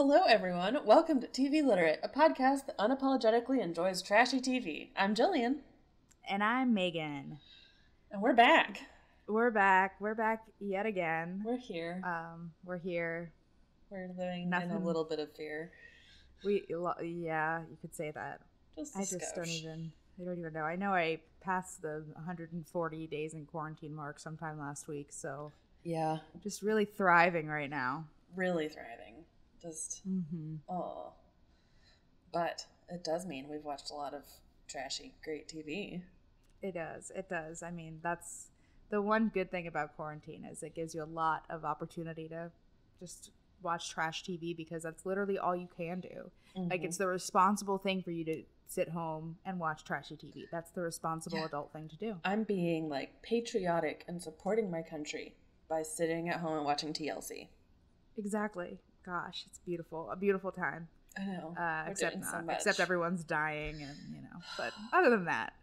Hello, everyone. Welcome to TV Literate, a podcast that unapologetically enjoys trashy TV. I'm Gillian. And I'm Megan. And we're back. We're back. We're back yet again. We're here. We're here. We're living in a little bit of fear. Yeah, you could say that. I don't even know. I know I passed the 140 days in quarantine mark sometime last week, so yeah, just really thriving right now. Really thriving. Just, But it does mean we've watched a lot of trashy, great TV. It does. I mean, that's the one good thing about quarantine is it gives you a lot of opportunity to just watch trash TV because that's literally all you can do. Mm-hmm. Like, it's the responsible thing for you to sit home and watch trashy TV. That's the responsible adult thing to do. I'm being, patriotic and supporting my country by sitting at home and watching TLC. Exactly. Gosh, it's beautiful. A beautiful time. I know. Except everyone's dying and, but other than that.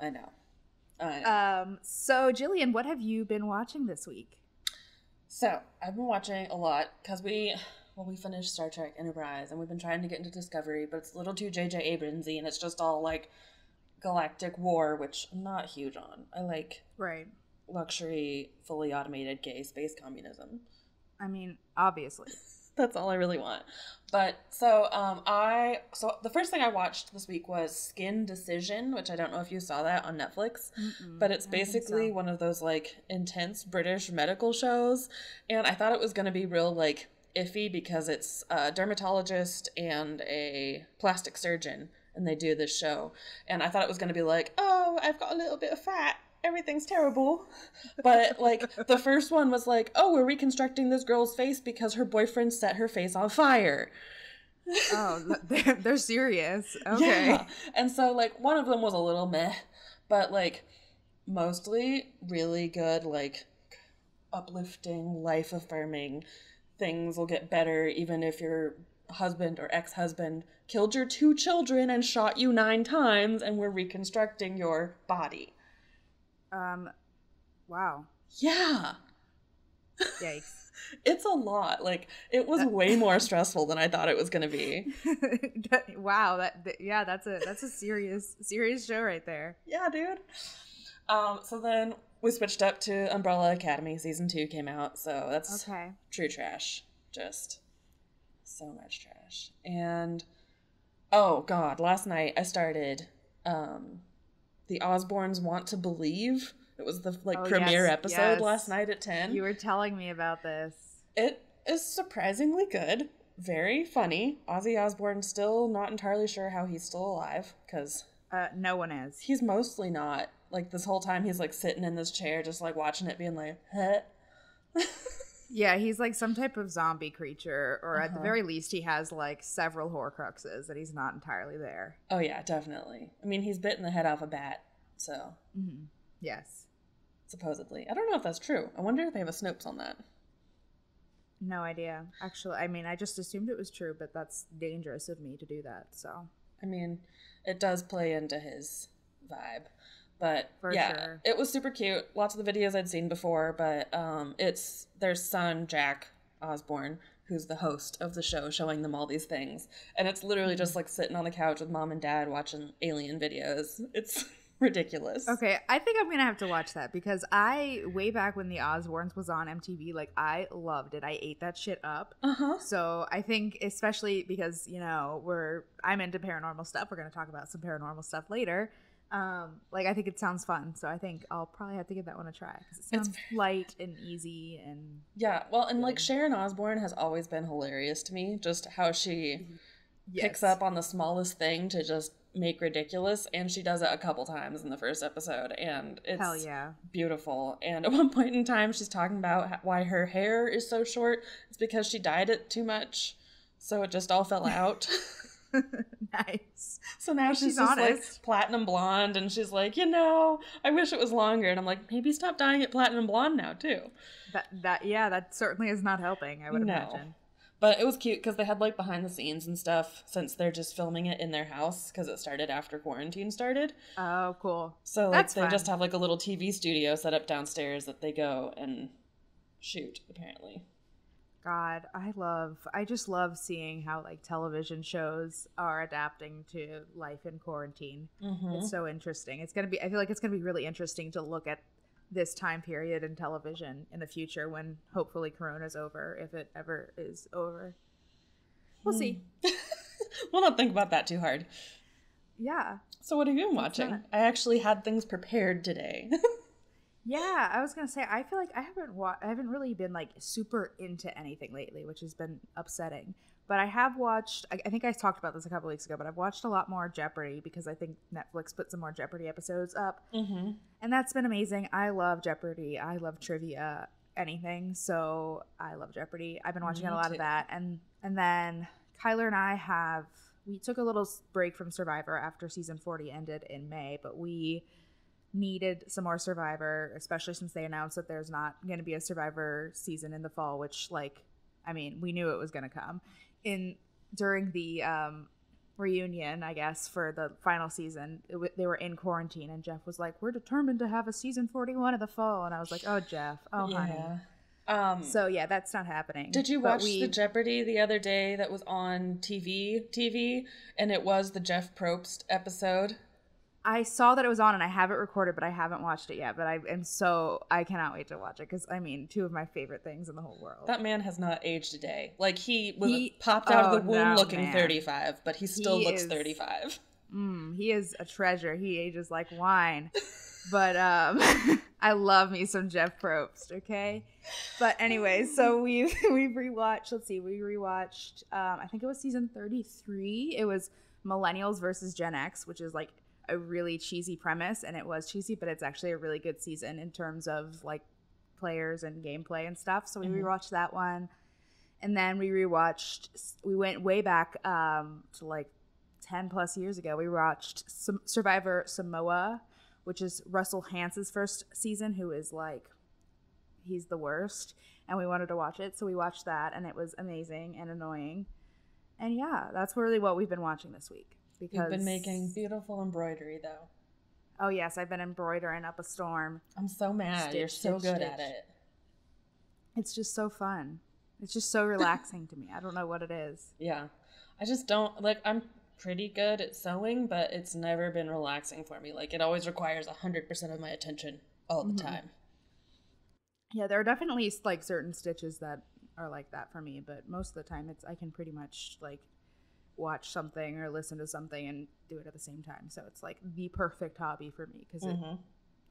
I know. So, Gillian, what have you been watching this week? So, I've been watching a lot because we finished Star Trek Enterprise and we've been trying to get into Discovery, but it's a little too J.J. Abrams-y and it's just all, galactic war, which I'm not huge on. I like luxury, fully automated gay space communism. I mean, obviously. That's all I really want. But so the first thing I watched this week was Skin Decision, which I don't know if you saw that on Netflix, but it's basically one of those intense British medical shows, and I thought it was going to be real iffy because it's a dermatologist and a plastic surgeon, and they do this show, and I thought it was going to be oh, I've got a little bit of fat. Everything's terrible. But, the first one was oh, we're reconstructing this girl's face because her boyfriend set her face on fire. Oh, they're serious. Okay. Yeah. And so, one of them was a little meh, but, mostly really good, uplifting, life-affirming. Things will get better even if your husband or ex-husband killed your 2 children and shot you 9 times and we're reconstructing your body. Wow. Yeah. Yikes. It's a lot. It was way more stressful than I thought it was going to be. Wow. That's a serious show right there. Yeah, dude. So then we switched up to Umbrella Academy. Season 2 came out. So that's true trash. Just so much trash. And, oh God, last night I started, The Osbournes Want to Believe. It was the premiere episode last night at 10. You were telling me about this. It is surprisingly good. Very funny. Ozzy Osbourne still not entirely sure how he's still alive because no one is. He's mostly not. This whole time he's sitting in this chair just watching it being huh? Yeah, he's some type of zombie creature, or at the very least he has several Horcruxes that he's not entirely there. Oh yeah, definitely. I mean, he's bitten the head off a bat, so. Mm-hmm. Yes. Supposedly. I don't know if that's true. I wonder if they have a Snopes on that. No idea. Actually, I mean, I just assumed it was true, but that's dangerous of me to do that, so. I mean, it does play into his vibe. But For sure. It was super cute. Lots of the videos I'd seen before, but it's their son, Jack Osbourne, who's the host of the show, showing them all these things. And it's literally just sitting on the couch with mom and dad watching alien videos. It's ridiculous. Okay, I think I'm gonna have to watch that because way back when the Osbournes was on MTV, I loved it. I ate that shit up. So I think, especially because I'm into paranormal stuff. We're gonna talk about some paranormal stuff later. I think it sounds fun, so I think I'll probably have to give that one a try because it sounds light and easy and and Sharon Osbourne has always been hilarious to me. Just how she picks up on the smallest thing to just make ridiculous, and she does it a couple times in the first episode, and it's beautiful. And at one point in time, she's talking about why her hair is so short. It's because she dyed it too much, so it just all fell out. Nice. So now she's just platinum blonde, and she's I wish it was longer. And I'm maybe stop dyeing it platinum blonde now too. That certainly is not helping, I would imagine. But it was cute because they had behind the scenes and stuff since they're just filming it in their house because it started after quarantine started. Oh, cool. So they just have a little TV studio set up downstairs that they go and shoot, apparently. God, I just love seeing how like television shows are adapting to life in quarantine. It's so interesting. I feel like it's gonna be really interesting to look at this time period in television in the future when hopefully Corona's over, if it ever is over. We'll see. We'll not think about that too hard. Yeah. So what have you been watching? I actually had things prepared today. Yeah, I was gonna say I feel like I haven't really been like super into anything lately, which has been upsetting. But I have watched. I think I talked about this a couple weeks ago, but I've watched a lot more Jeopardy because I think Netflix put some more Jeopardy episodes up, and that's been amazing. I love Jeopardy. I love trivia, anything. So I love Jeopardy. I've been watching a lot of that, and then Kyler and I we took a little break from Survivor after season 40 ended in May, but we needed some more Survivor, especially since they announced that there's not going to be a Survivor season in the fall, which, like, I mean, we knew it was going to come. During the reunion, I guess, for the final season, they were in quarantine, and Jeff was like, we're determined to have a season 41 in the fall. And I was like, oh, Jeff, honey. So, yeah, that's not happening. Did you watch the Jeopardy the other day that was on TV, and it was the Jeff Probst episode? I saw that it was on and I have it recorded, but I haven't watched it yet. But I cannot wait to watch it because, I mean, two of my favorite things in the whole world. That man has not aged a day. Like, he popped out of the womb looking 35, but he still looks 35. He is a treasure. He ages like wine. But I love me some Jeff Probst, okay? But anyway, so we rewatched, I think it was season 33. It was Millennials versus Gen X, which is like a really cheesy premise, and it was cheesy, but it's actually a really good season in terms of like players and gameplay and stuff. So we rewatched that one, and then we went way back to like 10 plus years ago. We watched Survivor Samoa, which is Russell Hance's first season, who is like, he's the worst, and we wanted to watch it, so we watched that, and it was amazing and annoying. And yeah, that's really what we've been watching this week. Because you've been making beautiful embroidery, though. Oh, yes. I've been embroidering up a storm. I'm so mad. You're so good at it. It's just so fun. It's just so relaxing to me. I don't know what it is. Yeah. I just don't, like, I'm pretty good at sewing, but it's never been relaxing for me. Like, it always requires 100% of my attention all the time. Yeah, there are definitely, like, certain stitches that are like that for me, but most of the time I can pretty much, like, watch something or listen to something and do it at the same time. So it's like the perfect hobby for me because it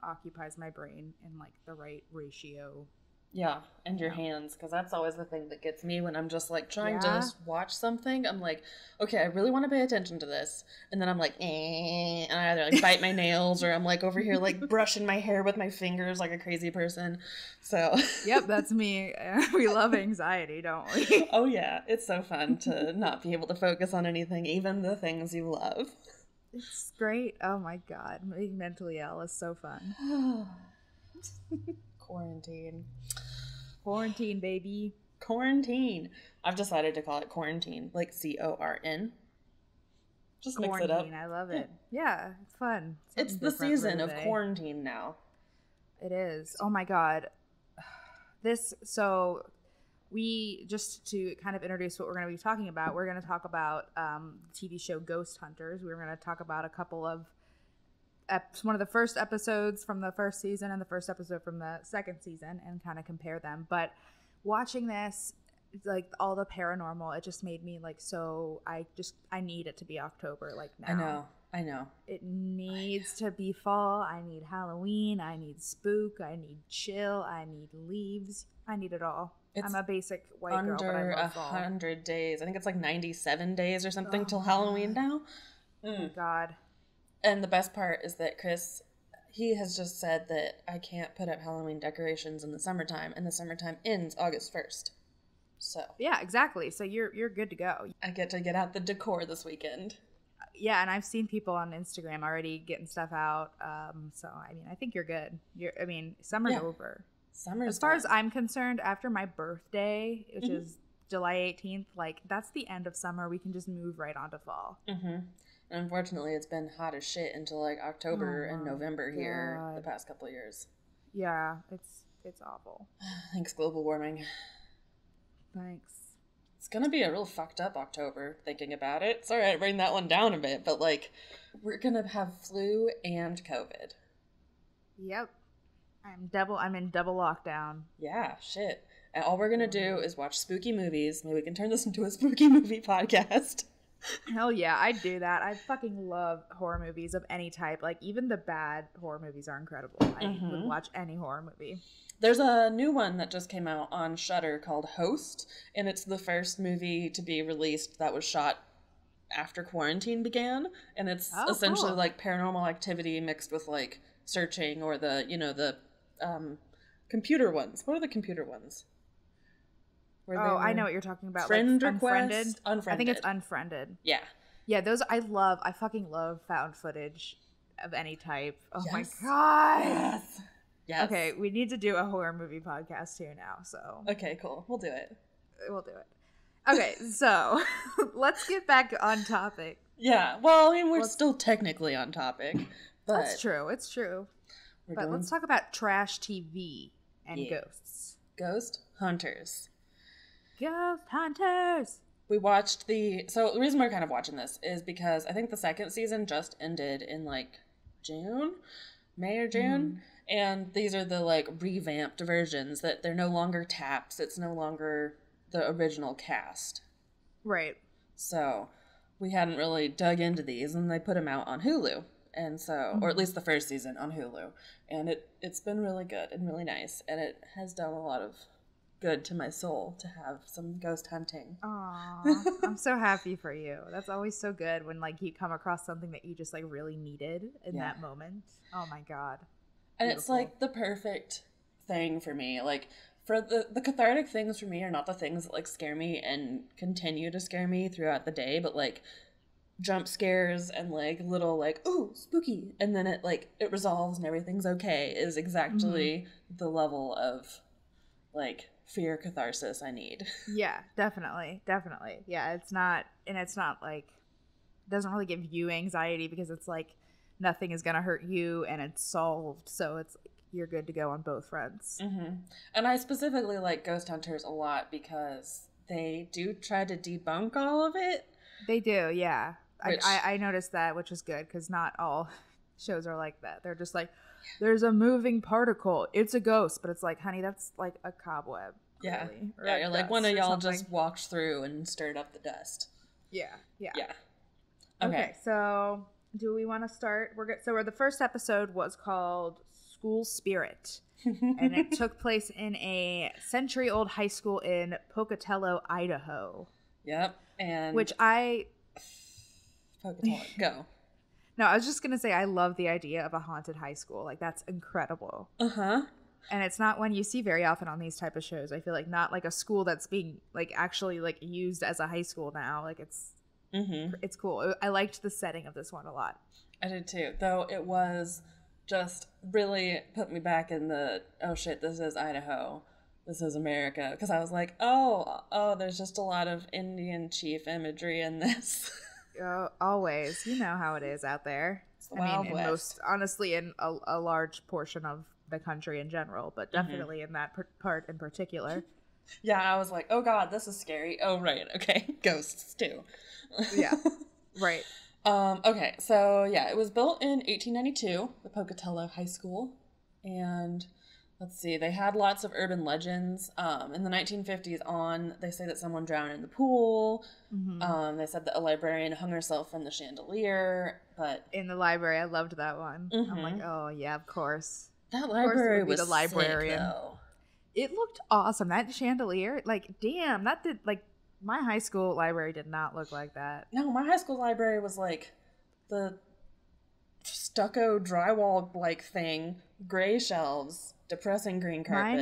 occupies my brain in like the right ratio. Yeah, and your hands, because that's always the thing that gets me when I'm just like trying to just watch something. I'm like, okay, I really want to pay attention to this, and then I'm like, and I either like bite my nails or I'm like over here like brushing my hair with my fingers like a crazy person. So yep, that's me. We love anxiety, don't we? Oh yeah, it's so fun to not be able to focus on anything, even the things you love. It's great. Oh my god, being mentally ill is so fun. Quarantine, baby. Quarantine. I've decided to call it quarantine, like CORN. Just quarantine, mix it up. I love it. Yeah, it's fun. It's the season of quarantine now. It is. Oh my god. We, just to kind of introduce what we're going to be talking about, we're going to talk about the TV show Ghost Hunters. We're going to talk about a couple of one of the first episodes from the first season and the first episode from the second season and kind of compare them. But watching this, like all the paranormal, it just made me like I need it to be October like now. I know. It needs to be fall. I need Halloween. I need spook. I need chill. I need leaves. I need it all. I'm a basic white girl, but I love fall. 100 days. I think it's like 97 days or something till Halloween now. Oh God. And the best part is that Chris, he has just said that I can't put up Halloween decorations in the summertime, and the summertime ends August 1st. So yeah, exactly. So you're good to go. I get to get out the decor this weekend. Yeah, and I've seen people on Instagram already getting stuff out. So I mean, I think you're good. Summer's over. As far as I'm concerned, after my birthday, which is July 18th, like that's the end of summer. We can just move right on to fall. And unfortunately, it's been hot as shit until like October and November here the past couple of years. Yeah, it's awful. Thanks, global warming. Thanks. It's gonna be a real fucked up October, thinking about it. Sorry, I bring that one down a bit, but like, we're gonna have flu and COVID. Yep. I'm in double lockdown. Yeah, shit. And all we're gonna do is watch spooky movies. Maybe we can turn this into a spooky movie podcast. Hell yeah, I'd do that. I fucking love horror movies of any type. Like, even the bad horror movies are incredible. I would watch any horror movie. There's a new one that just came out on Shudder called Host, and it's the first movie to be released that was shot after quarantine began, and it's essentially like Paranormal Activity mixed with like Searching or the, you know, the computer ones. What are the computer ones? I know what you're talking about. Friend like Request? Unfriended. I think it's Unfriended. Yeah. Yeah, those I fucking love found footage of any type. Oh my Yes. God. Yes. Yes. Okay, we need to do a horror movie podcast here now, so. Okay, cool. We'll do it. We'll do it. Okay, so let's get back on topic. Yeah, well, I mean, we're still technically on topic. But It's true. But let's talk about trash TV and ghosts. Ghost Hunters. Ghost Hunters! We watched so the reason we're kind of watching this is because I think the second season just ended in like May or June. And these are the like revamped versions that they're no longer taps. It's no longer the original cast. Right. So we hadn't really dug into these, and they put them out on Hulu. And so, or at least the first season on Hulu. And it's been really good and really nice. And it has done a lot of good to my soul to have some ghost hunting. Aww, I'm so happy for you. That's always so good when like you come across something that you just like really needed in that moment. Oh my God. And it's like the perfect thing for me. Like, for the cathartic things for me are not the things that like scare me and continue to scare me throughout the day, but like jump scares and like little like, ooh, spooky, and then it resolves and everything's okay is exactly the level of like fear catharsis I need. Yeah, definitely. Yeah, it's not like, it doesn't really give you anxiety because it's like nothing is gonna hurt you and it's solved, so it's like you're good to go on both fronts. And I specifically like Ghost Hunters a lot because they do try to debunk all of it. They do, yeah. I noticed that, which is good because not all shows are like that. They're just like, there's a moving particle, it's a ghost, but it's like, honey, that's like a cobweb. Yeah, really, yeah. You're like, one of y'all just walked through and stirred up the dust. Yeah. Okay, so do we want to start? So the first episode was called School Spirit, and it took place in a century-old high school in Pocatello, Idaho. Yep, and Pocatello, go. No, I was just gonna say I love the idea of a haunted high school. Like, that's incredible. And it's not one you see very often on these type of shows. I feel like not like a school that's being like actually like used as a high school now. Like it's cool. I liked the setting of this one a lot. I did too, though it was just really put me back in the, oh shit, this is Idaho. This is America. Because I was like, oh, there's just a lot of Indian chief imagery in this. Always. You know how it is out there. Honestly, in a large portion of the country in general, but definitely in that part in particular. Yeah, I was like, oh god, this is scary. Oh, right, okay. Ghosts, too. Yeah, right. Okay, so yeah, it was built in 1892, the Pocatello High School, and let's see, they had lots of urban legends. In the 1950s on, they say that someone drowned in the pool. They said that a librarian hung herself from the chandelier, but... In the library, I loved that one. I'm like, oh yeah, of course. That library was the librarian. Sick, though. It looked awesome. That chandelier, like, damn, that did, like, my high school library did not look like that. No, my high school library was like the stucco drywall like thing, gray shelves, depressing green carpet.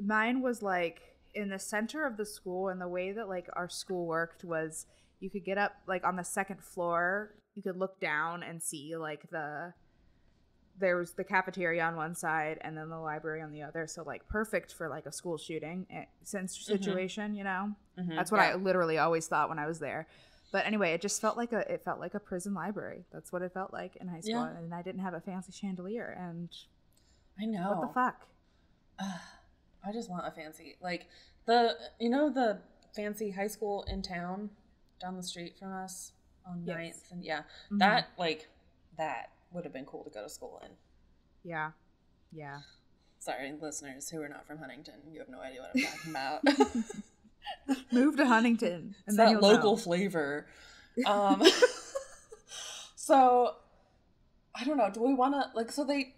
Mine was like in the center of the school, and the way that like our school worked was you could get up like on the second floor, you could look down and see like there was the cafeteria on one side and then the library on the other, so like perfect for like a school shooting situation, you know. That's what I literally always thought when I was there. But anyway, it just felt like a prison library. That's what it felt like in high school. And I didn't have a fancy chandelier, and I know, what the fuck. I just want a fancy, like, the fancy high school in town down the street from us on Ninth, and that would have been cool to go to school in. Yeah. Yeah. Sorry, listeners who are not from Huntington, you have no idea what I'm talking about. Move to Huntington. It's that local flavor. So, I don't know. Do we want to, like, so they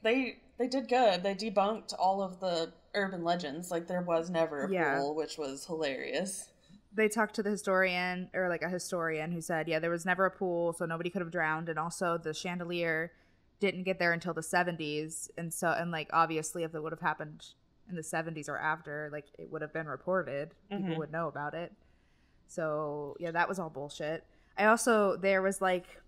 did good. They debunked all of the urban legends. Like, there was never a pool, which was hilarious. They talked to the historian, or like a historian, who said, there was never a pool, so nobody could have drowned. And also the chandelier didn't get there until the 70s. And like, obviously, if it would have happened in the 70s or after, like, it would have been reported. People would know about it. So, that was all bullshit. There was like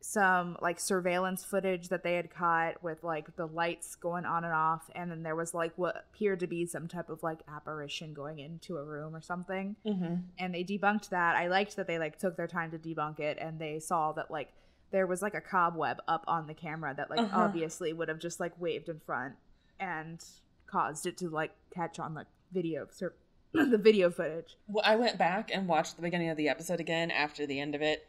some like surveillance footage that they had caught with like the lights going on and off, and then there was like what appeared to be some type of like apparition going into a room or something, and they debunked that. I liked that they like took their time to debunk it, and they saw that like there was like a cobweb up on the camera that like obviously would have just like waved in front and caused it to like catch on the video the video footage. Well, I went back and watched the beginning of the episode again after the end of it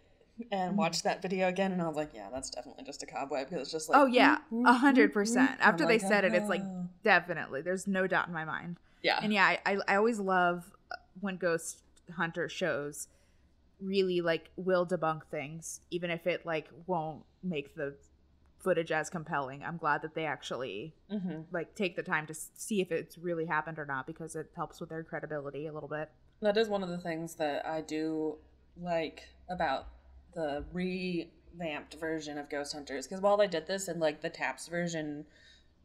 and watched that video again, and I was like, yeah, that's definitely just a cobweb, because it's just like 100%. After they said it, it's like definitely, there's no doubt in my mind. And I always love when ghost hunter shows really like will debunk things, even if it like won't make the footage as compelling. I'm glad that they actually like take the time to see if it's really happened or not, because it helps with their credibility a little bit. That is one of the things that I do like about the revamped version of Ghost Hunters, because while they did this in like the TAPS version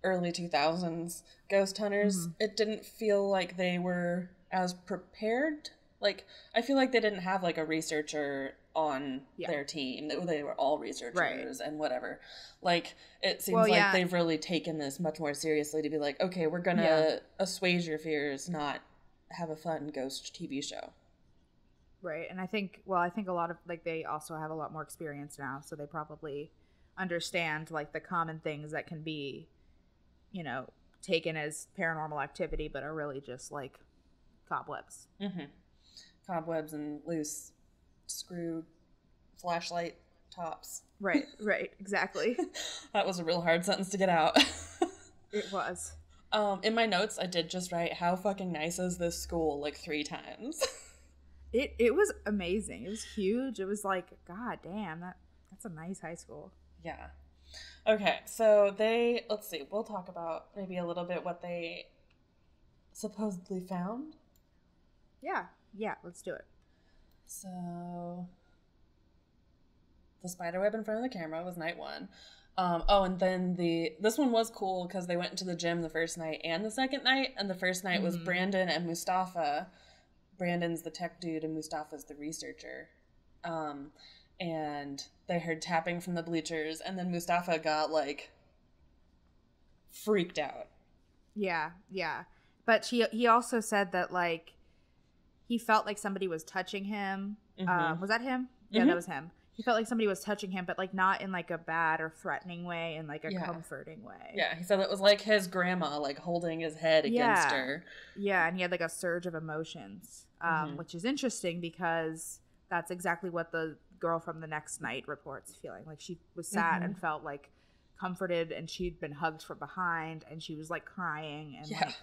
early 2000s Ghost Hunters, it didn't feel like they were as prepared. Like, I feel like they didn't have like a researcher on their team. They were all researchers and whatever. Like, it seems like they've really taken this much more seriously to be like, okay, we're gonna assuage your fears, not have a fun ghost TV show. Right. And I think a lot of like they also have a lot more experience now, so they probably understand like the common things that can be, taken as paranormal activity but are really just like cobwebs. Cobwebs and loose screw flashlight tops. Right, exactly. That was a real hard sentence to get out. It was. In my notes, I did just write, how fucking nice is this school, like 3 times. It was amazing. It was huge. It was like, god damn, that's a nice high school. Yeah. Okay, so let's see, we'll talk about maybe a little bit what they supposedly found. Yeah, let's do it. So, the spiderweb in front of the camera was night 1. And then this one was cool because they went into the gym the first night and the second night, and the first night was Brandon and Mustafa. Brandon's the tech dude and Mustafa's the researcher. And they heard tapping from the bleachers, and then Mustafa got like freaked out. Yeah. But he also said that like he felt like somebody was touching him. Was that him? Yeah, that was him. He felt like somebody was touching him, but like not in like a bad or threatening way, in like a comforting way. Yeah, he said it was like his grandma like holding his head against her. Yeah, and he had like a surge of emotions, which is interesting because that's exactly what the girl from the next night reports feeling. Like she was sad and felt like comforted, and she'd been hugged from behind, and she was like crying. And like,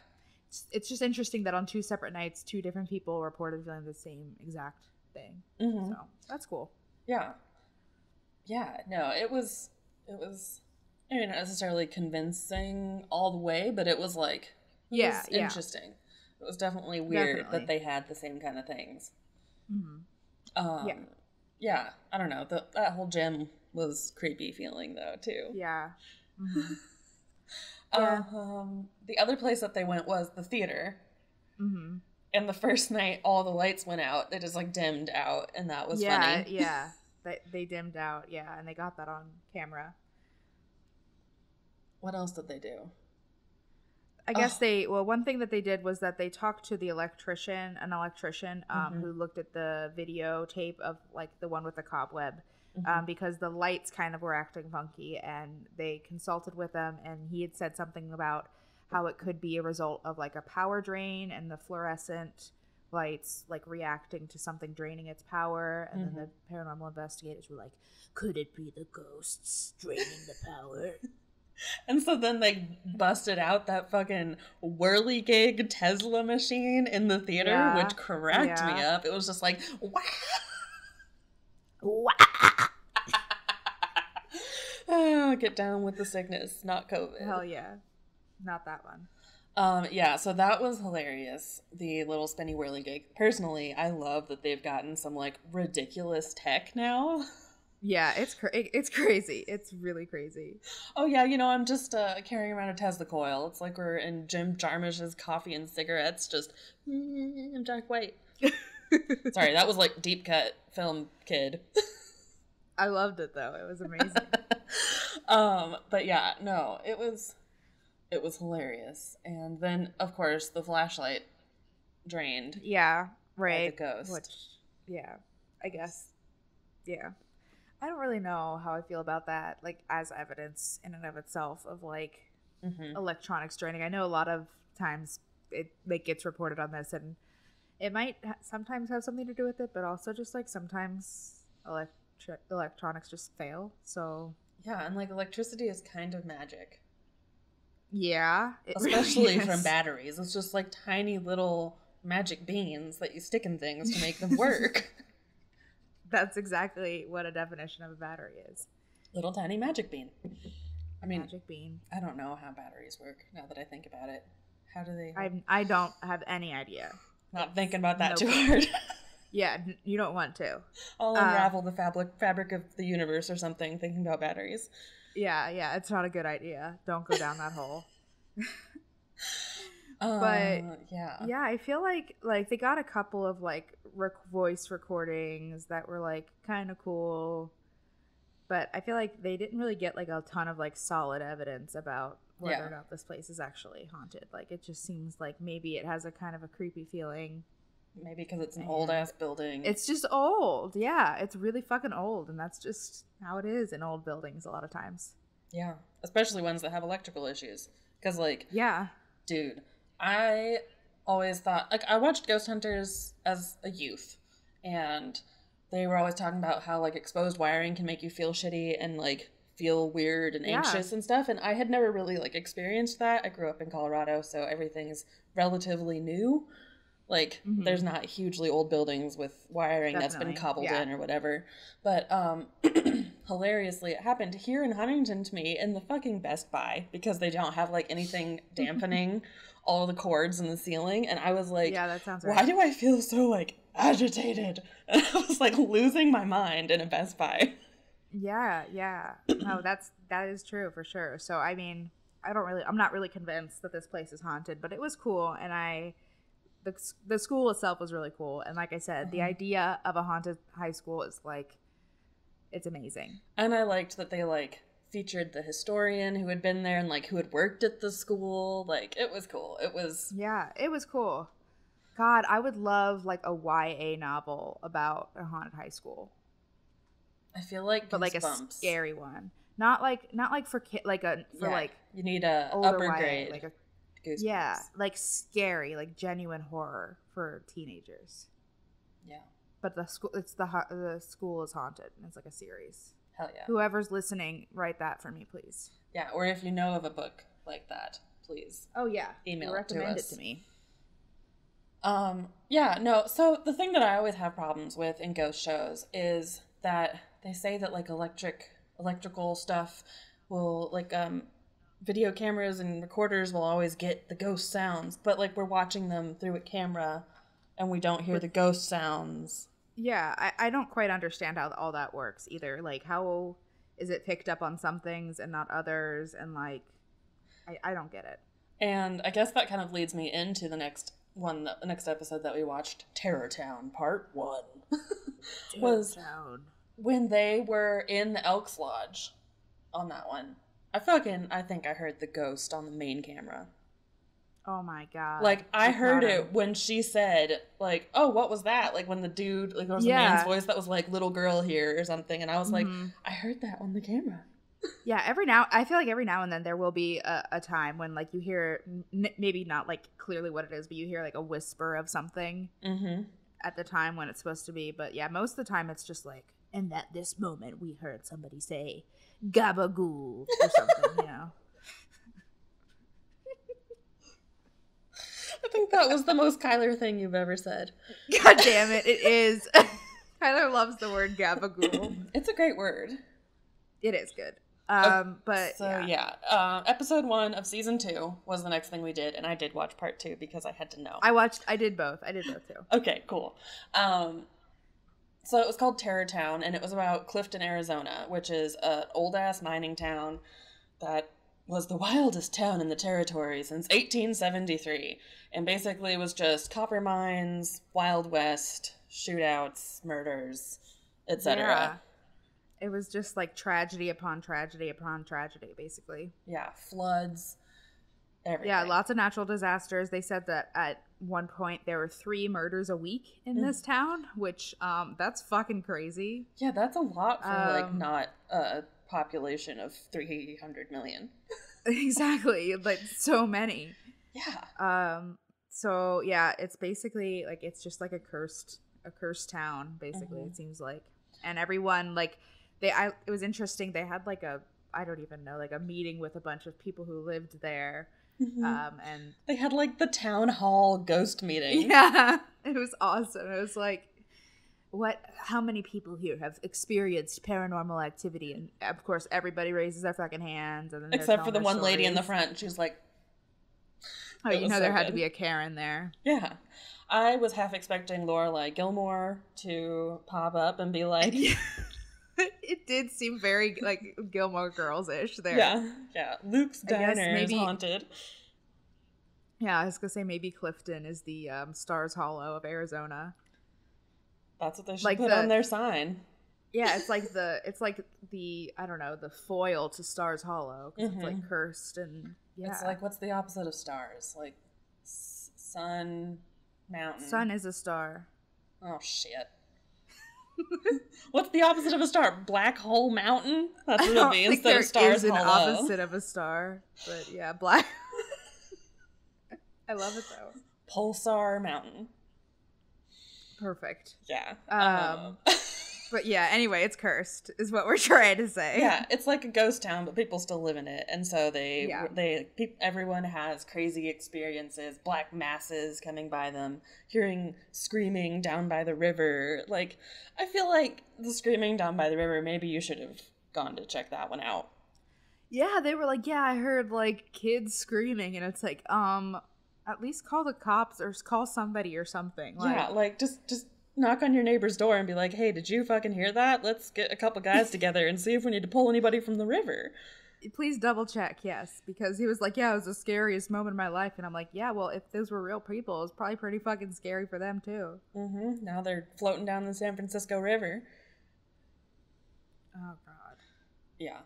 it's just interesting that on 2 separate nights, 2 different people reported feeling the same exact thing. So that's cool. Yeah, no, it was maybe not necessarily convincing all the way, but it was like, was interesting. It was definitely weird that they had the same kind of things. Yeah, I don't know. That whole gym was creepy feeling though too. Yeah. The other place that they went was the theater. And the first night, all the lights went out. They just like dimmed out, and that was funny. Yeah. They dimmed out, and they got that on camera. What else did they do? I guess one thing that they did was that they talked to an electrician, who looked at the videotape of like the one with the cobweb, because the lights kind of were acting funky, and they consulted with him, and he had said something about how it could be a result of like a power drain and the fluorescent lights like reacting to something draining its power. And then the paranormal investigators were like, could it be the ghosts draining the power? And so then they busted out that fucking whirligig Tesla machine in the theater, which cracked me up. It was just like, wow. Oh, get down with the sickness, not COVID. Hell yeah. Not that one. Yeah, so that was hilarious, the little spinny whirligig. Personally, I love that they've gotten some, like, ridiculous tech now. Yeah, it's crazy. It's really crazy. Oh, yeah, you know, I'm just carrying around a Tesla coil. It's like we're in Jim Jarmusch's Coffee and Cigarettes, just, I'm Jack White. Sorry, that was like deep cut film kid. I loved it, though. It was amazing. But yeah, no, it was hilarious. And then, of course, the flashlight drained. Yeah, right. By the ghost. Which, yeah, I guess. Yeah. I don't really know how I feel about that, like, as evidence in and of itself of, like, electronics draining. I know a lot of times it, like, gets reported on this, and it might sometimes have something to do with it, but also just, like, sometimes electronics just fail, so... Yeah, and, like, electricity is kind of magic. Yeah. Especially really from batteries. It's just, like, tiny little magic beans that you stick in things to make them work. That's exactly what a definition of a battery is. Little tiny magic bean. I mean, magic bean. I don't know how batteries work now that I think about it. How do they? I don't have any idea. Not thinking about that too hard. Yeah, you don't want to. I'll unravel the fabric of the universe or something thinking about batteries. Yeah, it's not a good idea. Don't go down that hole. But yeah, I feel like they got a couple of like voice recordings that were like kind of cool, but I feel like they didn't really get like a ton of like solid evidence about whether or not this place is actually haunted. Like it just seems like maybe it has a kind of a creepy feeling. Maybe because it's an old ass building. It's just old. Yeah, it's really fucking old, and that's just how it is in old buildings a lot of times. Yeah, especially ones that have electrical issues. Because like, dude, I always thought, like, I watched Ghost Hunters as a youth, and they were always talking about how, like, exposed wiring can make you feel shitty and, like, feel weird and anxious and stuff, and I had never really, like, experienced that. I grew up in Colorado, so everything's relatively new. Like, there's not hugely old buildings with wiring that's been cobbled in or whatever. But, hilariously, it happened here in Huntington to me in the fucking Best Buy because they don't have, like, anything dampening all the cords in the ceiling. And I was like, that sounds right. Why do I feel so, like, agitated? And I was, like, losing my mind in a Best Buy. Yeah. No, that is true for sure. So, I mean, I'm not really convinced that this place is haunted, but it was cool. And the school itself was really cool. And like I said, the idea of a haunted high school is like, it's amazing. And I liked that they like featured the historian who had been there and like who had worked at the school. Like it was cool. It was cool. God, I would love like a YA novel about a haunted high school. I feel like, but like a scary one, not like for you need a upper YA, grade, like a Goosebumps. Yeah, like scary, like genuine horror for teenagers. Yeah, but the school is haunted, and it's like a series. Hell yeah! Whoever's listening, write that for me, please. Yeah, or if you know of a book like that, please. Oh yeah, email recommend it to me. Yeah, no. So the thing that I always have problems with in ghost shows is that they say that like electrical stuff will like video cameras and recorders will always get the ghost sounds, but like we're watching them through a camera and we don't hear the ghost sounds. Yeah, I don't quite understand how all that works either. Like, how is it picked up on some things and not others? And like, I don't get it. And I guess that kind of leads me into the next episode that we watched, Terror Town Part 1. was when they were in the Elks Lodge on that one. I think I heard the ghost on the main camera. Oh my god. Like, I heard it when she said, like, oh, what was that? Like, when the dude, like, there was a man's voice that was like, little girl here or something. And I was like, I heard that on the camera. Yeah, I feel like every now and then there will be a time when like you hear maybe not like clearly what it is, but you hear like a whisper of something at the time when it's supposed to be. But yeah, most of the time it's just like, and at this moment we heard somebody say Gabagool or something, you know. I think that was the most Kyler thing you've ever said. God damn it, it is. Kyler loves the word Gabagool. It's a great word. It is good. But so yeah, episode 1 of season 2 was the next thing we did, and I did watch part 2 because I had to know. I did both too. Okay, cool. So it was called Terror Town, and it was about Clifton, Arizona, which is an old ass mining town that was the wildest town in the territory since 1873, and basically it was just copper mines, Wild West, shootouts, murders, etc. Yeah. It was just like tragedy upon tragedy upon tragedy, basically. Yeah, floods, everything. Yeah, lots of natural disasters. They said that at one point there were 3 murders a week in this town, which that's fucking crazy. Yeah, that's a lot for like not a population of 300 million. Exactly, like so many. Yeah. So yeah, it's basically like it's just like a cursed town. Basically, it seems like, and everyone like. It was interesting. They had like I don't even know, like a meeting with a bunch of people who lived there. And they had like the town hall ghost meeting. Yeah, it was awesome. It was like, how many people here have experienced paranormal activity? And of course, everybody raises their fucking hands. And then except for the one lady in the front. She's like, oh, you know, there had to be a Karen there. Yeah. I was half expecting Lorelai Gilmore to pop up and be like... It did seem very like Gilmore Girls-ish there. Yeah. Luke's diner is haunted. Yeah, I was gonna say maybe Clifton is the Stars Hollow of Arizona. That's what they should put on their sign. Yeah, it's like the I don't know, the foil to Stars Hollow because it's like cursed and yeah. It's like, what's the opposite of stars? Like sun, mountain. Sun is a star. Oh shit. What's the opposite of a star? Black hole mountain? That's what it means. Instead of stars hollow. There is an opposite of a star, but yeah, black. I love it though. Pulsar mountain. Perfect. Yeah. But yeah, anyway, it's cursed, is what we're trying to say. Yeah, it's like a ghost town, but people still live in it, and so everyone has crazy experiences, black masses coming by them, hearing screaming down by the river. Like, I feel like the screaming down by the river, maybe you should have gone to check that one out. Yeah, they were like, yeah, I heard like kids screaming, and it's like, at least call the cops or call somebody or something. Like, yeah, like just knock on your neighbor's door and be like, hey, did you fucking hear that? Let's get a couple guys together and see if we need to pull anybody from the river. Please double check, yes. Because he was like, yeah, it was the scariest moment of my life. And I'm like, yeah, well, if those were real people, it was probably pretty fucking scary for them, too. Mm-hmm. Now they're floating down the San Francisco River. Oh, God. Yeah.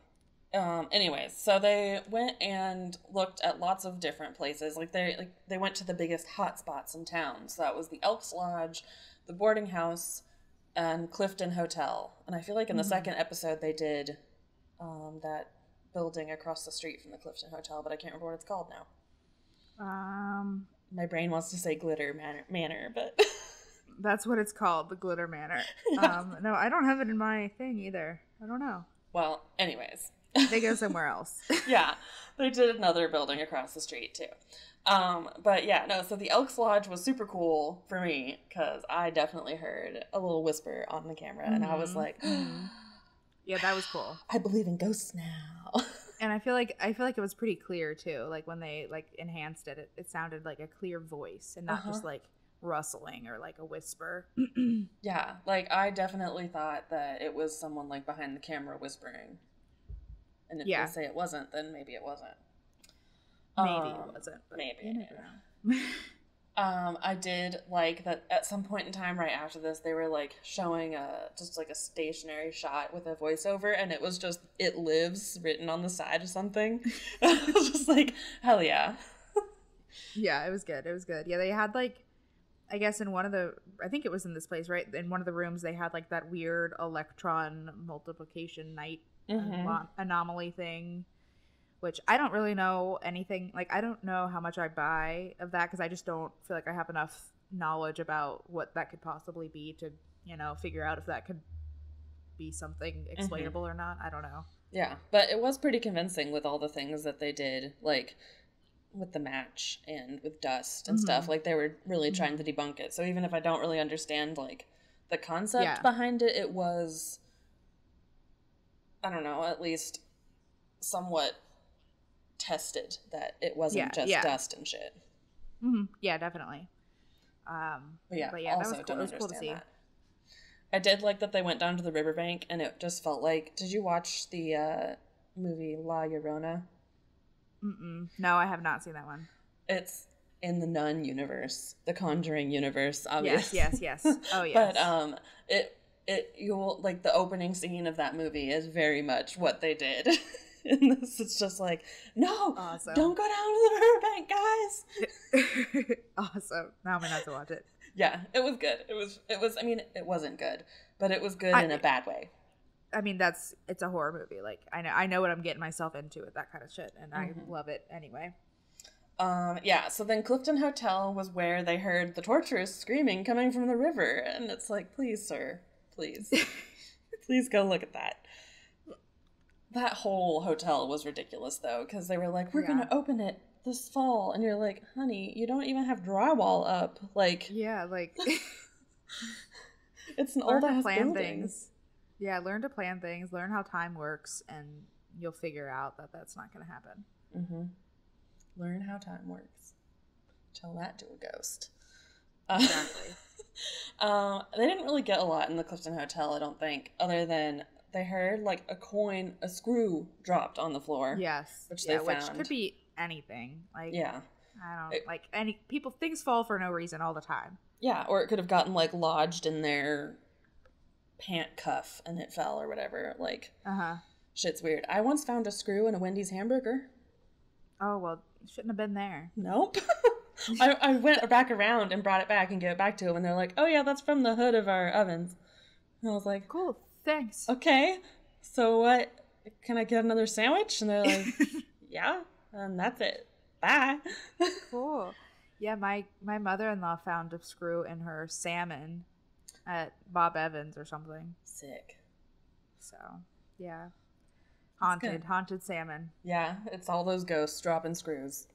Anyways, so they went and looked at lots of different places. They went to the biggest hot spots in town. So that was the Elks Lodge, the boarding house, and Clifton Hotel. And I feel like in the second episode they did that building across the street from the Clifton Hotel, but I can't remember what it's called now. My brain wants to say Glitter Manor, but that's what it's called, the Glitter Manor. No, I don't have it in my thing either. I don't know. Well, anyways. They go somewhere else. Yeah, they did another building across the street too. But yeah, no, so the Elks Lodge was super cool for me because I definitely heard a little whisper on the camera and I was like, yeah, that was cool. I believe in ghosts now. And I feel like it was pretty clear too. Like when they like enhanced it, it sounded like a clear voice and not just like rustling or like a whisper. Yeah, like I definitely thought that it was someone like behind the camera whispering. And if they say it wasn't, then maybe it wasn't. Maybe it wasn't. But maybe. You never know. I did like that at some point in time right after this, they were like showing just like a stationary shot with a voiceover, and it was just "It Lives" written on the side of something. I was just like, hell yeah. Yeah, it was good. It was good. Yeah, they had like, I guess I think it was in this place, right? In one of the rooms, they had like that weird electron multiplication night anomaly thing, which I don't really know anything. Like, I don't know how much I buy of that because I just don't feel like I have enough knowledge about what that could possibly be to, figure out if that could be something explainable or not. I don't know. Yeah, but it was pretty convincing with all the things that they did, like with the match and with dust and stuff. Like, they were really trying to debunk it. So even if I don't really understand, like, the concept behind it, it was, I don't know, at least somewhat tested that it wasn't just dust and shit. Yeah, definitely. But yeah, also that was cool to see. That. I did like that they went down to the riverbank, and it just felt like... Did you watch the movie La Llorona? No, I have not seen that one. It's in the Nun universe, the Conjuring universe, obviously. Yes. Oh, yes. But you'll like the opening scene of that movie is very much what they did. In this, it's just like, no, don't go down to the riverbank, guys. Awesome. Now I'm gonna have to watch it. Yeah, it was good. It was. I mean, it wasn't good, but it was good in a bad way. I mean, it's a horror movie. Like, I know what I'm getting myself into with that kind of shit, and I love it anyway. Yeah. So then Clifton Hotel was where they heard the torturers screaming coming from the river, and it's like, please, sir, please, please go look at that. That whole hotel was ridiculous, though, because they were like, we're gonna open it this fall, and you're like, honey, you don't even have drywall up. Like, yeah, like it's an old ass building. Things. Yeah, learn to plan things, learn how time works, and you'll figure out that that's not going to happen. Learn how time works. Tell that to a ghost. Exactly. They didn't really get a lot in the Clifton Hotel, I don't think, other than they heard like a screw dropped on the floor. Yes. Which they found. Which could be anything. Like, I don't things fall for no reason all the time. Yeah, or it could have gotten like lodged in their pant cuff and it fell or whatever. Like, shit's weird. I once found a screw in a Wendy's hamburger. Oh, well, shouldn't have been there. Nope. I went back around and brought it back and gave it back to them, and they're like, oh yeah, that's from the hood of our ovens. And I was like, cool, thanks. Okay, so what, can I get another sandwich? And they're like, yeah, and that's it. Bye. Cool. Yeah, my mother-in-law found a screw in her salmon at Bob Evans or something. Sick. So, yeah. Haunted salmon. Yeah, it's all those ghosts dropping screws.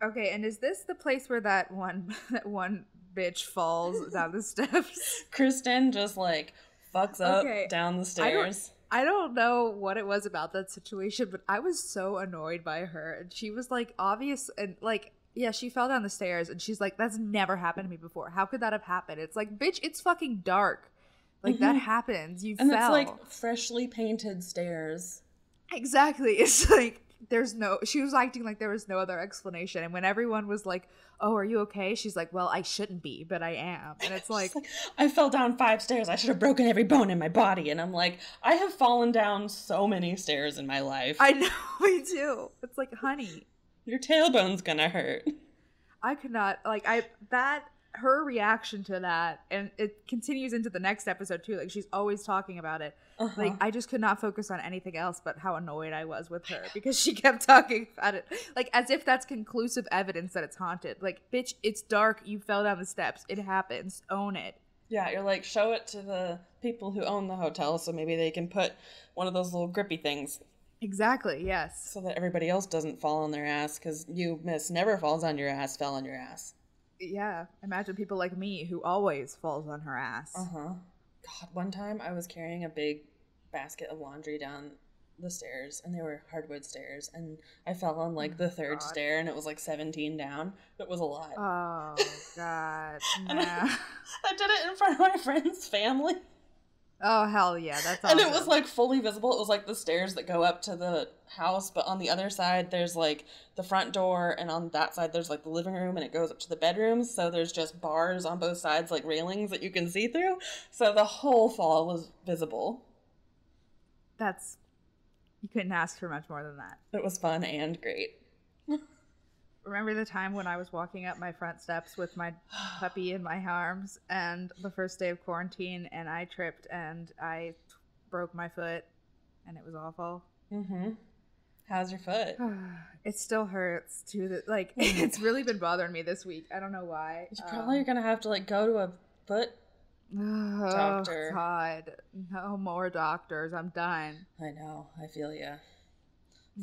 Okay, and is this the place where that one bitch falls down the steps? Kristen just like fucks up down the stairs. I don't know what it was about that situation, but I was so annoyed by her. And she was like obvious and like, yeah, she fell down the stairs and she's like, that's never happened to me before. How could that have happened? It's like, bitch, it's fucking dark. Like, that happens. You fell. And it's like freshly painted stairs. Exactly. It's like, she was acting like there was no other explanation. And when everyone was like, oh, are you okay? She's like, well, I shouldn't be, but I am. And it's like, I fell down 5 stairs. I should have broken every bone in my body. And I'm like, I have fallen down so many stairs in my life. I know, me too. It's like, honey, your tailbone's gonna hurt. I could not, like, her reaction to that, and it continues into the next episode too, like she's always talking about it. Like, I just could not focus on anything else but how annoyed I was with her because she kept talking about it like as if that's conclusive evidence that it's haunted. Like, bitch, it's dark, you fell down the steps, it happens, own it. Yeah, you're like, show it to the people who own the hotel so maybe they can put one of those little grippy things. Exactly, yes. So that everybody else doesn't fall on their ass, because you, miss, never falls on your ass, fell on your ass. Yeah, imagine people like me who always falls on her ass. God, one time I was carrying a big basket of laundry down the stairs, and they were hardwood stairs, and I fell on like the third stair, and it was like 17 down. It was a lot. Oh, God. And I did it in front of my friend's family. Oh, hell yeah, that's awesome. And it was like fully visible. It was like the stairs that go up to the house, but on the other side there's like the front door, and on that side there's like the living room, and it goes up to the bedrooms, so there's just bars on both sides, like railings that you can see through, so the whole fall was visible. You couldn't ask for much more than that. It was fun and great. Remember the time when I was walking up my front steps with my puppy in my arms, and the first day of quarantine, and I tripped and I broke my foot, and it was awful. Mm-hmm. How's your foot? It still hurts too. Like, it's really been bothering me this week. I don't know why. You're probably gonna have to like go to a foot doctor. Oh God, no more doctors. I'm done. I know. I feel ya.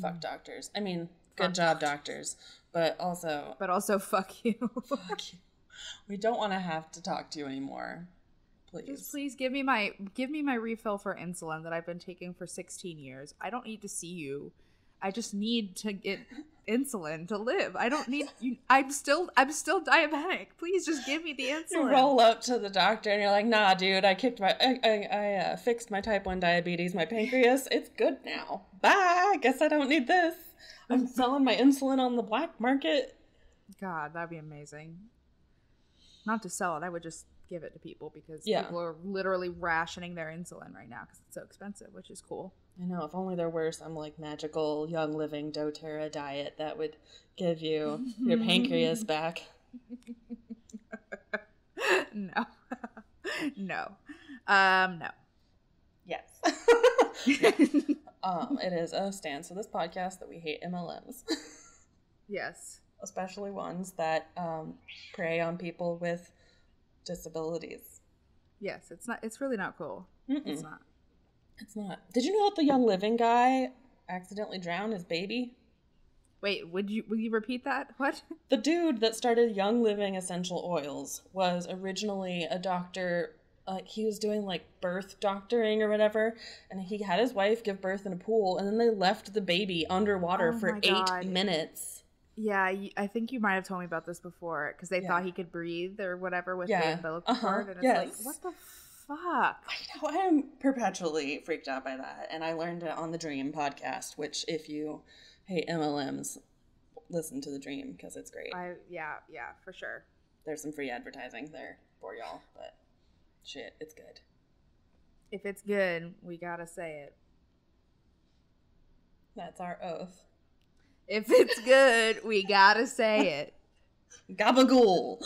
Fuck doctors. I mean, good job, doctors. But also, fuck you. Fuck you. We don't want to have to talk to you anymore. Please. Just please give me my refill for insulin that I've been taking for 16 years. I don't need to see you. I just need to get insulin to live. I don't need you. I'm still diabetic. Please just give me the insulin. You roll up to the doctor and you're like, nah, dude, I fixed my type 1 diabetes, my pancreas. It's good now. Bye. Guess I don't need this. I'm selling my insulin on the black market. God, that'd be amazing. Not to sell it. I would just give it to people because people are literally rationing their insulin right now because it's so expensive, which is cool. I know. If only there were some like magical Young Living doTERRA diet that would give you your pancreas back. No. No. Yes. It is a stance of this podcast that we hate MLMs. Yes. Especially ones that prey on people with disabilities. Yes, it's really not cool. It's not. It's not. Did you know that the Young Living guy accidentally drowned his baby? Wait, will you repeat that? What? The dude that started Young Living Essential Oils was originally a doctor. He was doing like birth doctoring or whatever, and he had his wife give birth in a pool, and then they left the baby underwater for 8 minutes. Yeah, I think you might have told me about this before, because they thought he could breathe or whatever with the umbilical cord, and it's like, what the fuck? I know, I am perpetually freaked out by that, and I learned it on the Dream podcast, which if you hate MLMs, listen to the Dream, because it's great. Yeah, for sure. There's some free advertising there for y'all, but shit, it's good. If it's good, we gotta say it. That's our oath. If it's good, we gotta say it. Gabagool.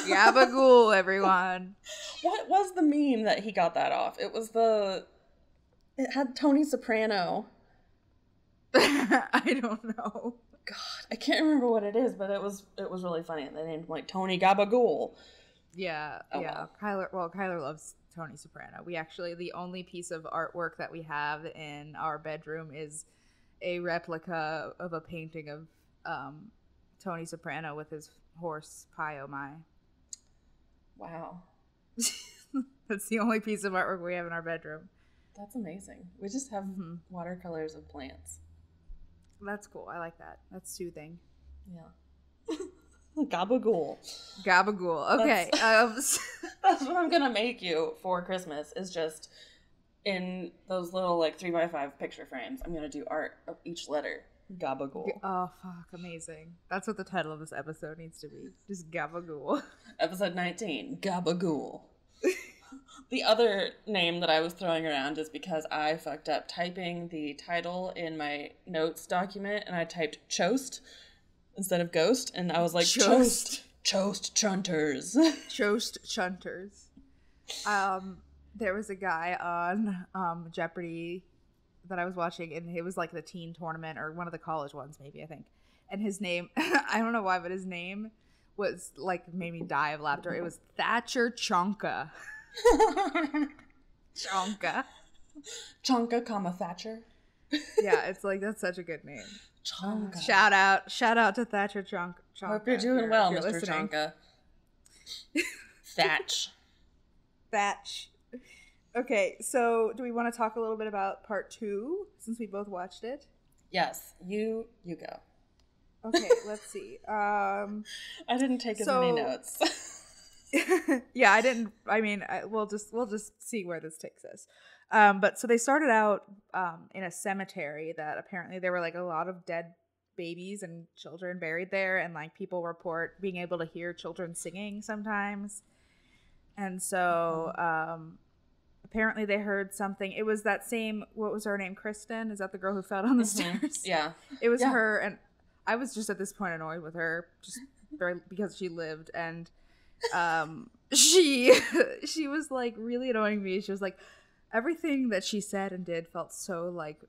Gabagool, everyone. What was the meme that he got that off? It had Tony Soprano. I don't know. God, I can't remember what it is, but it was really funny. They named him like Tony Gabagool. Yeah, yeah. Well. Kyler loves Tony Soprano. We actually, the only piece of artwork that we have in our bedroom is a replica of a painting of Tony Soprano with his horse Pi Oh My. Wow. That's the only piece of artwork we have in our bedroom. That's amazing. We just have watercolors of plants. That's cool. I like that. That's soothing. Yeah. Gabagool. Gabagool. Okay. That's what I'm gonna make you for Christmas, is just in those little like 3x5 picture frames. I'm gonna do art of each letter. Gabagool. Oh fuck, amazing. That's what the title of this episode needs to be. Just Gabagool. Episode 19, Gabagool. The other name that I was throwing around is because I fucked up typing the title in my notes document, and I typed Chost instead of Ghost, and I was like, Chost Chunters. Chost Chunters. There was a guy on Jeopardy that I was watching, and it was like the teen tournament, or one of the college ones maybe, I think. And his name, I don't know why, but his name was like, made me die of laughter. It was Thatcher Chonka. Chonka, comma Thatcher. Yeah, it's like, that's such a good name. Chonka. Shout out to Thatcher Chonka. Hope you're doing well, Mr. Listening. Chonka. Thatch. Okay, so do we want to talk a little bit about part 2 since we both watched it? Yes, you go. Okay, let's see. I didn't take as many notes. Yeah, I didn't. I mean, we'll just see where this takes us. But so they started out in a cemetery that apparently there were like a lot of dead babies and children buried there, and like people report being able to hear children singing sometimes. And so apparently they heard something. It was that same, what was her name? Kristen? Is that the girl who fell down the stairs? Yeah. It was her, and I was just at this point annoyed with her just because she lived, and she was like really annoying me. She was like, everything that she said and did felt so like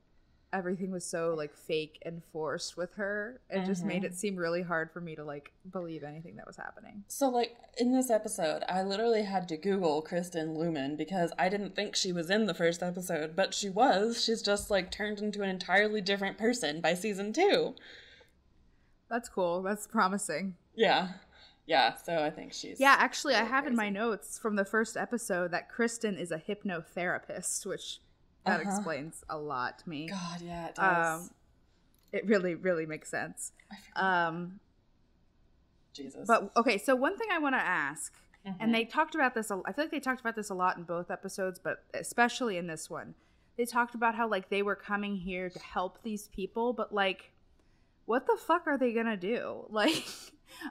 everything was so like fake and forced with her. It just made it seem really hard for me to like believe anything that was happening. So like in this episode, I literally had to Google Kristen Lumen because I didn't think she was in the first episode, but she was. She's just like turned into an entirely different person by season 2. That's cool. That's promising. Yeah. Yeah, so I think she's... Yeah, actually, I have in my notes from the first episode that Kristen is a hypnotherapist, which that explains a lot to me. God, yeah, it does. It really, really makes sense. Jesus. But, okay, so one thing I want to ask, and they talked about this, I feel like they talked about this a lot in both episodes, but especially in this one. They talked about how, like, they were coming here to help these people, but, like, what the fuck are they gonna do? Like...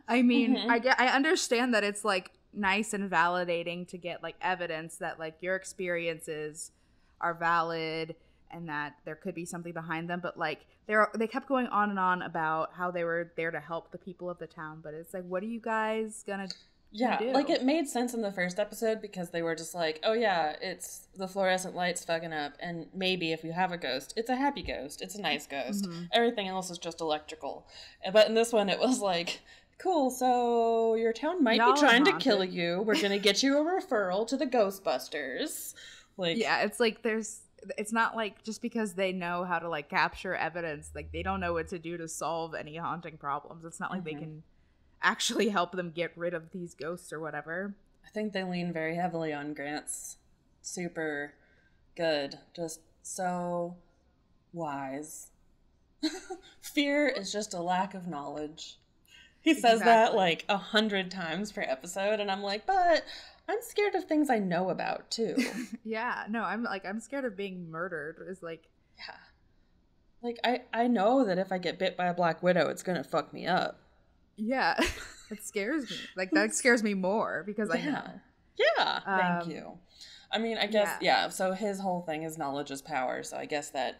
I mean, I understand that it's like nice and validating to get like evidence that like your experiences are valid and that there could be something behind them, but like they kept going on and on about how they were there to help the people of the town, but it's like, what are you guys gonna do? Like it made sense in the first episode because they were just like, oh yeah, it's the fluorescent lights fucking up, and maybe if you have a ghost, it's a happy ghost, it's a nice ghost, everything else is just electrical. But in this one it was like, cool, so your town might be trying to kill you. We're going to get you a referral to the Ghostbusters. Like, yeah, it's like it's not like just because they know how to like capture evidence, like they don't know what to do to solve any haunting problems. It's not like they can actually help them get rid of these ghosts or whatever. I think they lean very heavily on Grant's super good, just so wise. Fear is just a lack of knowledge. He says that like 100 times per episode, and I'm like, but I'm scared of things I know about too. Yeah, no, I'm scared of being murdered. Is like, yeah, like I know that if I get bit by a black widow, it's gonna fuck me up. Yeah, it scares me. Like that scares me more because I know. Yeah, thank you. I mean, I guess So his whole thing is knowledge is power. So I guess that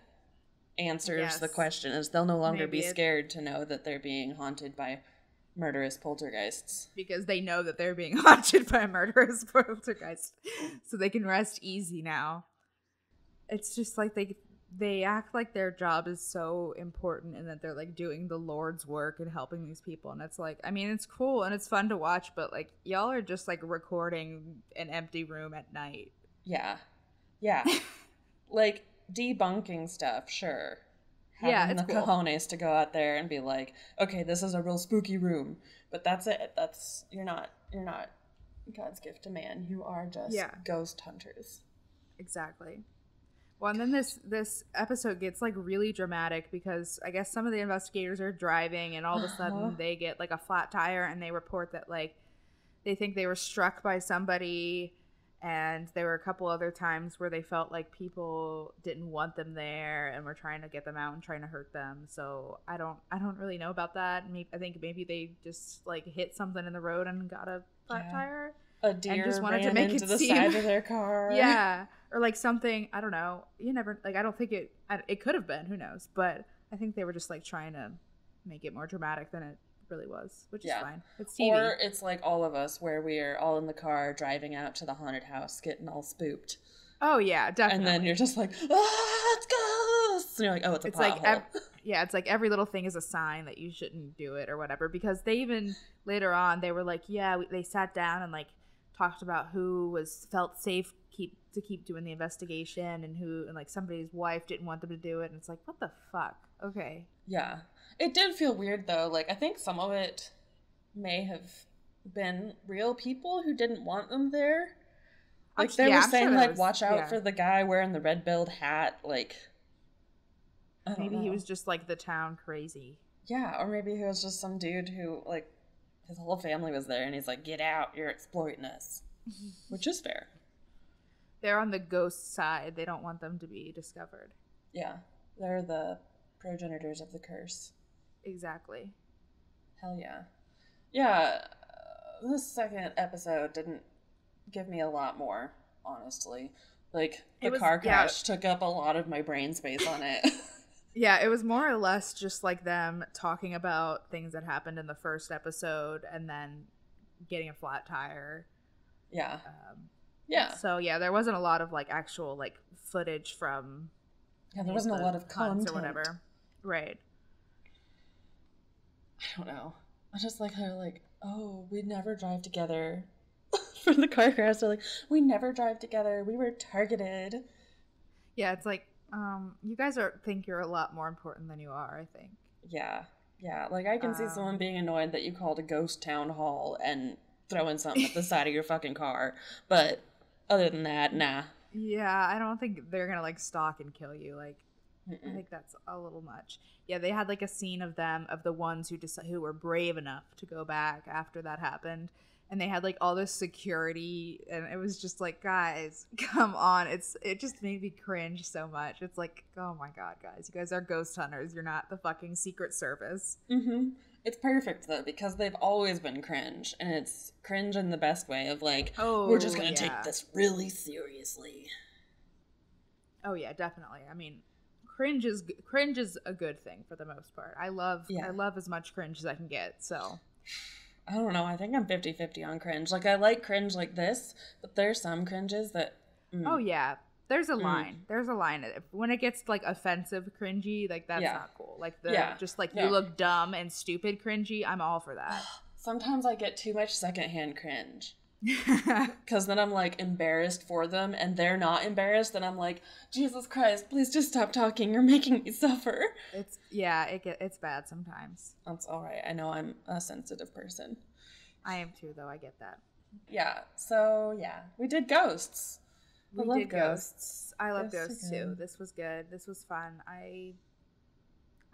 answers the question: is they'll no longer be scared to know that they're being haunted by murderous poltergeists because they know that they're being haunted by a murderous poltergeist, so they can rest easy now. It's just like they act like their job is so important and that they're like doing the Lord's work and helping these people, and it's like, I mean, it's cool and it's fun to watch, but like y'all are just like recording an empty room at night. Yeah like debunking stuff, sure. Having the cojones to go out there and be like, okay, this is a real spooky room, but that's it. You're not God's gift to man. You are just ghost hunters. Exactly. Well, and then this episode gets like really dramatic because I guess some of the investigators are driving and all of a sudden they get like a flat tire and they report that like they think they were struck by somebody. And there were a couple other times where they felt like people didn't want them there and were trying to get them out and trying to hurt them. So I don't really know about that. I think maybe they just like hit something in the road and got a flat tire. A deer and just wanted to make into the side of their car. Yeah, or like something. I don't know. You never like. I don't think it could have been. Who knows? But I think they were just like trying to make it more dramatic than it really was, which is fine. It's TV. Or it's like all of us where we are all in the car driving out to the haunted house getting all spooked. Oh yeah, definitely. And then you're just like, it's ghosts, and you're like, oh, it's a pothole. Like it's like every little thing is a sign that you shouldn't do it or whatever, because they even later on they were like, they sat down and like talked about who felt safe to keep doing the investigation and like somebody's wife didn't want them to do it, and it's like, what the fuck? Okay. Yeah. It did feel weird, though. Like, I think some of it may have been real people who didn't want them there. Like, they were saying, sure like, watch out for the guy wearing the red-billed hat. Like, maybe he was just, like, the town crazy. Yeah, or maybe he was just some dude who, like, his whole family was there, and he's like, get out, you're exploiting us. Which is fair. They're on the ghost side. They don't want them to be discovered. Yeah, they're the progenitors of the curse. Exactly. Hell yeah. Yeah, this second episode didn't give me a lot more, honestly. Like, the car crash took up a lot of my brain space on it. Yeah, it was more or less just like them talking about things that happened in the first episode and then getting a flat tire. Yeah. Yeah. So yeah, there wasn't a lot of like actual like footage from. Yeah, there wasn't a lot of content or whatever. Right. I don't know. I just like how like, oh, we'd never drive together. For the car crash, they're like, we never drive together. We were targeted. Yeah, it's like, you guys think you're a lot more important than you are, I think. Yeah. Yeah. Like, I can see someone being annoyed that you called a ghost town hall and throwing something at the side of your fucking car. But other than that, nah. Yeah, I don't think they're gonna, like, stalk and kill you. Like, I think that's a little much. Yeah, they had, like, a scene of them, of the ones who were brave enough to go back after that happened. And they had like all this security, and it was just like, guys, come on. It just made me cringe so much. It's like, oh my God, guys, you guys are ghost hunters. You're not the fucking Secret Service. Mm-hmm. It's perfect though, because they've always been cringe, and it's cringe in the best way of like, we're just gonna take this really seriously. Oh yeah, definitely. I mean, cringe is a good thing for the most part. I love as much cringe as I can get. So. I don't know. I think I'm 50-50 on cringe. Like, I like cringe like this, but there's some cringes that... Oh, yeah. There's a line. There's a line. When it gets, like, offensive cringy, like, that's not cool. Like, just, like, you look dumb and stupid cringy, I'm all for that. Sometimes I get too much secondhand cringe. Because then I'm, like, embarrassed for them, and they're not embarrassed, and I'm like, Jesus Christ, please just stop talking. You're making me suffer. It's bad sometimes. That's all right. I know I'm a sensitive person. I am too, though. I get that. Yeah. So, yeah. We did ghosts. We love ghosts. I love ghosts, too. This was good. This was fun. I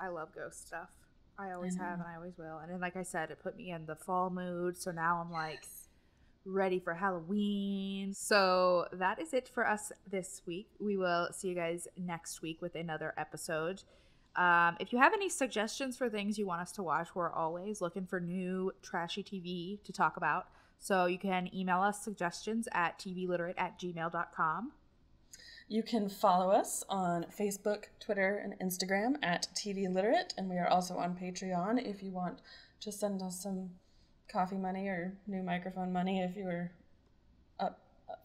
love ghost stuff. I always have, and I always will. And then, like I said, it put me in the fall mood, so now I'm, like... ready for Halloween. So that is it for us this week. We will see you guys next week with another episode. If you have any suggestions for things you want us to watch, we're always looking for new trashy TV to talk about. So you can email us suggestions at tvliterate@gmail.com. You can follow us on Facebook, Twitter, and Instagram at tvliterate, and we are also on Patreon if you want to send us some coffee money or new microphone money if you were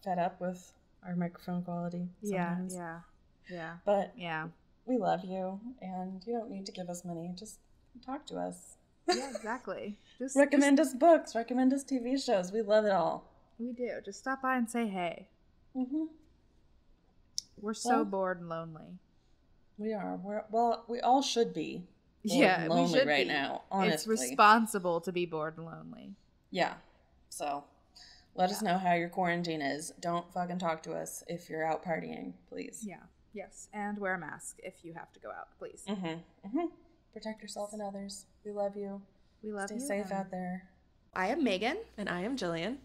fed up with our microphone quality sometimes. Yeah. But we love you, and you don't need to give us money. Just talk to us. Yeah, exactly. Just recommend us books, recommend us TV shows. We love it all. We do. Just stop by and say hey. Mm-hmm. We're so bored and lonely. We are. We all should be. Yeah, lonely we should right be. Now, honestly. It's responsible to be bored and lonely. Yeah. So, let us know how your quarantine is. Don't fucking talk to us if you're out partying, please. Yeah. Yes. And wear a mask if you have to go out, please. Mm-hmm. Mm-hmm. Protect yourself and others. We love you. We love you. Stay safe out there. I am Megan. And I am Gillian.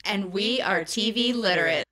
And we are TV Literate.